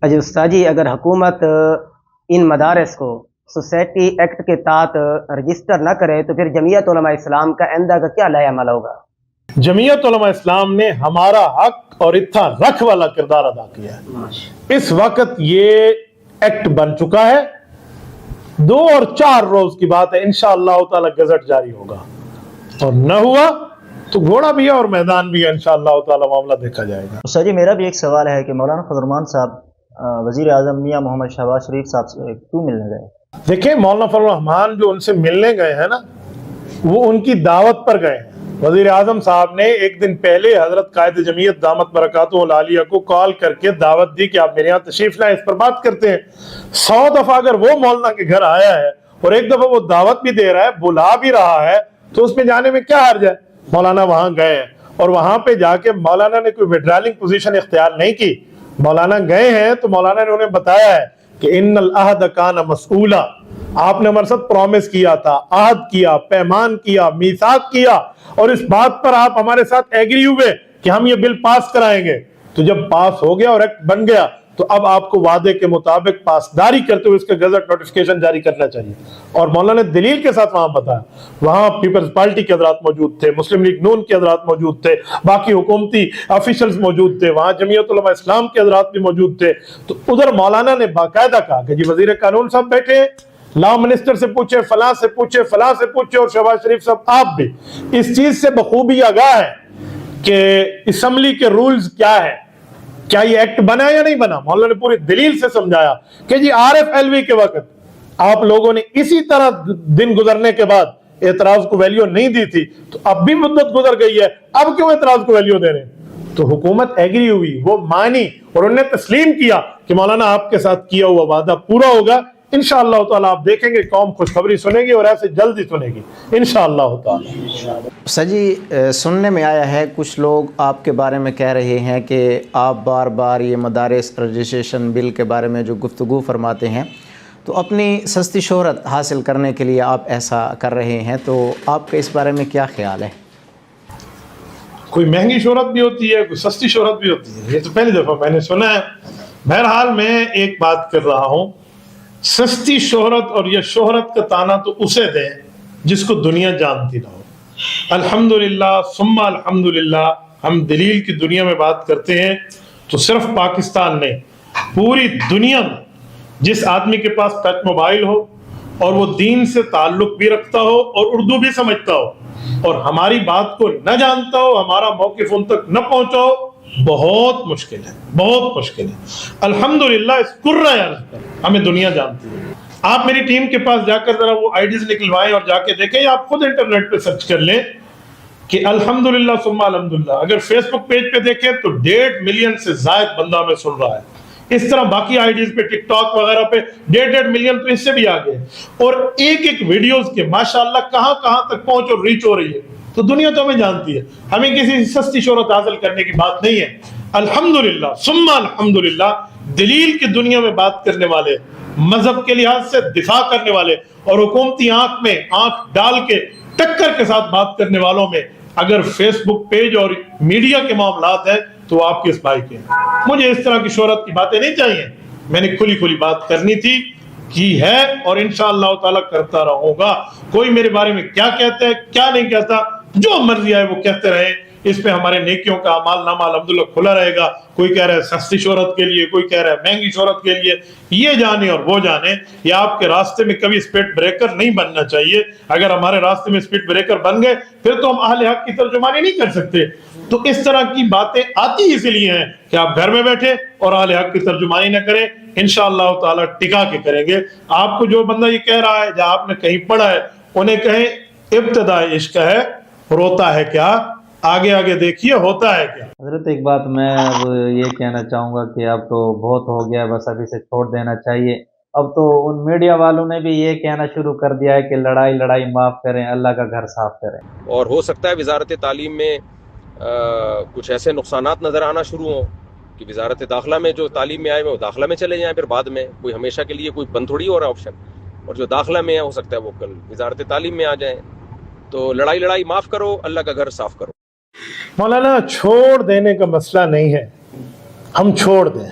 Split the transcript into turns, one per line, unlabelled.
اجی استاد جی، اگر حکومت ان مدارس کو سوسائٹی ایکٹ کے تحت رجسٹر نہ کرے تو پھر جمعیت علماء اسلام کا آئندہ کا کیا لائحہ عمل ہوگا؟
جمعیت علماء اسلام نے ہمارا حق اور اتھا رکھ والا کردار ادا کیا ہے۔ اس وقت یہ ایکٹ بن چکا ہے، 2 اور 4 روز کی بات ہے، انشاءاللہ تعالی گزٹ جاری ہوگا، اور نہ ہوا تو گھوڑا بھی ہے اور میدان بھی ہے، انشاءاللہ تعالی معاملہ دیکھا جائے گا۔
سر جی، میرا بھی ایک سوال ہے کہ مولانا فضل الرحمان صاحب وزیر اعظم میاں محمد شہباز شریف صاحب سے کیوں ملنے گئے؟
دیکھیں، مولانا فضل الرحمان جو ان سے ملنے گئے ہیں نا، وہ ان کی دعوت پر گئے ہیں۔ وزیر اعظم صاحب نے ایک دن پہلے حضرت قائد جمعیت دامت برکاتہ العالیہ کو کال کر کے دعوت دی کہ آپ میرے یہاں تشریف لائیں، اس پر بات کرتے ہیں۔ 100 دفعہ اگر وہ مولانا کے گھر آیا ہے اور ایک دفعہ وہ دعوت بھی دے رہا ہے، بلا بھی رہا ہے، تو اس میں جانے میں کیا حرج ہے؟ مولانا وہاں گئے ہیں، اور وہاں پہ جا کے مولانا نے کوئی ویڈرالنگ پوزیشن اختیار نہیں کی۔ مولانا گئے ہیں تو مولانا نے انہیں بتایا ہے کہ ان العہد کان مسئولا، آپ نے ہمارے ساتھ پرومس کیا تھا، عہد کیا، پیمان کیا، میثاق کیا، اور اس بات پر آپ ہمارے ساتھ ایگری ہوئے کہ ہم یہ بل پاس کرائیں گے۔ تو جب پاس ہو گیا اور ایکٹ بن گیا تو اب آپ کو وعدے کے مطابق پاسداری کرتے ہوئے اس کا گزٹ نوٹیفیکیشن جاری کرنا چاہیے۔ اور مولانا نے دلیل کے ساتھ وہاں بتایا، وہاں پیپلز پارٹی کے حضرات موجود تھے، مسلم لیگ نون کے حضرات موجود تھے، باقی حکومتی آفیشلز موجود تھے، وہاں جمعیت علماء اسلام کے حضرات بھی موجود تھے۔ تو ادھر مولانا نے باقاعدہ کہا کہ جی وزیر قانون صاحب بیٹھے ہیں، لا منسٹر سے پوچھے، فلاں سے پوچھے، فلاں سے پوچھے، اور شہباز شریف صاحب آپ بھی اس چیز سے بخوبی آگاہ ہے کہ اسمبلی کے رولز کیا ہے، کیا یہ ایکٹ بنا یا نہیں بنا۔ مولانا نے پوری دلیل سے سمجھایا کہ جی RFLV کے وقت آپ لوگوں نے اسی طرح دن گزرنے کے بعد اعتراض کو ویلیو نہیں دی تھی، تو اب بھی مدت گزر گئی ہے، اب کیوں اعتراض کو ویلیو دے رہے ہیں؟ تو حکومت ایگری ہوئی، وہ مانی، اور انہوں نے تسلیم کیا کہ مولانا آپ کے ساتھ کیا ہوا وعدہ پورا ہوگا۔ انشاءاللہ تعالیٰ آپ دیکھیں گے قوم خوشخبری سنے گی، اور ایسے جلدی سنے گی انشاءاللہ تعالیٰ۔
سر جی، سننے میں آیا ہے کچھ لوگ آپ کے بارے میں کہہ رہے ہیں کہ آپ بار بار یہ مدارس رجسٹریشن بل کے بارے میں جو گفتگو فرماتے ہیں تو اپنی سستی شہرت حاصل کرنے کے لیے آپ ایسا کر رہے ہیں، تو آپ کا اس بارے میں کیا خیال ہے؟
کوئی مہنگی شہرت بھی ہوتی ہے، کوئی سستی شہرت بھی ہوتی ہے، یہ تو پہلی دفعہ میں نے سنا ہے۔ بہرحال میں ایک بات کر رہا ہوں، سستی شہرت اور یہ شہرت کا تانا تو اسے دیں جس کو دنیا جانتی نہ ہو۔ الحمدللہ ثم الحمدللہ، ہم دلیل کی دنیا میں بات کرتے ہیں تو صرف پاکستان نہیں، پوری دنیا میں جس آدمی کے پاس ٹچ موبائل ہو اور وہ دین سے تعلق بھی رکھتا ہو اور اردو بھی سمجھتا ہو اور ہماری بات کو نہ جانتا ہو، ہمارا موقف ان تک نہ پہنچا ہو، بہت مشکل ہے، بہت مشکل ہے۔ الحمدللہ اس قرہ ارض پر ہمیں دنیا جانتی ہے۔ آپ میری ٹیم کے پاس جا کر ذرا وہ IDs نکلوائیں اور جا کے دیکھیں، یا آپ خود انٹرنیٹ پہ سرچ کر لیں کہ الحمدللہ ثم الحمدللہ۔ اگر فیس بک پیج پہ دیکھیں تو 1.5 ملین سے زائد بندہ ہمیں سن رہا ہے۔ اس طرح باقی IDs پہ، ٹک ٹاک وغیرہ پہ 1.5 ملین تو اس سے بھی آگے، اور ایک ایک ویڈیوز کے ماشاءاللہ کہاں کہاں تک پہنچ اور ریچ ہو رہی ہے۔ تو دنیا تو ہمیں جانتی ہے، ہمیں کسی سستی شہرت حاصل کرنے کی بات نہیں ہے۔ الحمدللہ ثم الحمدللہ، دلیل کی دنیا میں بات کرنے والے، مذہب کے لحاظ سے دفاع کرنے والے، اور حکومتی آنکھ میں آنکھ ڈال کے ٹکر کے ساتھ بات کرنے والوں میں اگر فیس بک پیج اور میڈیا کے معاملات ہیں تو آپ کے اس بھائی کے ہیں۔ مجھے اس طرح کی شہرت کی باتیں نہیں چاہیے، میں نے کھلی کھلی بات کرنی تھی، کی ہے، اور انشاءاللہ تعالیٰ کرتا رہوں گا۔ کوئی میرے بارے میں کیا کہتا ہے کیا نہیں کہتا، جو مرضی آئے وہ کہتے رہے، اس پہ ہمارے نیکیوں کا اعمال نامہ الحمدللہ کھلا رہے گا۔ کوئی کہہ رہا ہے سستی شہرت کے لیے، کوئی کہہ رہا ہے مہنگی شہرت کے لیے، یہ جانے اور وہ جانے، یہ آپ کے راستے میں کبھی اسپیڈ بریکر نہیں بننا چاہیے۔ اگر ہمارے راستے میں اسپیڈ بریکر بن گئے پھر تو ہم اہل حق کی ترجمانی نہیں کر سکتے۔ تو اس طرح کی باتیں آتی اسی لیے ہیں کہ آپ گھر میں بیٹھے اور اہل حق کی ترجمانی نہ کریں، انشاءاللہ تعالیٰ ٹکا کے کریں گے۔ آپ کو جو بندہ یہ کہہ رہا ہے یا آپ نے کہیں پڑھا ہے، انہیں کہیں ابتدائی عشق ہے، روتا ہے کیا، آگے آگے دیکھیے ہوتا ہے کیا۔
حضرت ایک بات میں اب یہ کہنا چاہوں گا کہ اب تو بہت ہو گیا، بس ابھی سے چھوڑ دینا چاہیے۔ اب تو ان میڈیا والوں نے بھی یہ کہنا شروع کر دیا ہے کہ لڑائی لڑائی معاف کریں، اللہ کا گھر صاف کریں۔
اور ہو سکتا ہے وزارت تعلیم میں کچھ ایسے نقصانات نظر آنا شروع ہوں کہ وزارت داخلہ میں جو تعلیم میں آئے وہ داخلہ میں چلے جائیں، پھر بعد میں کوئی ہمیشہ کے لیے کوئی بند تھوڑی ہو رہا آپشن، اور جو داخلہ میں ہے ہو سکتا ہے وہ کل وزارت تعلیم میں آ جائیں۔ تو لڑائی لڑائی معاف کرو، اللہ کا گھر صاف کرو۔
مولانا چھوڑ دینے کا مسئلہ نہیں ہے، ہم چھوڑ دیں،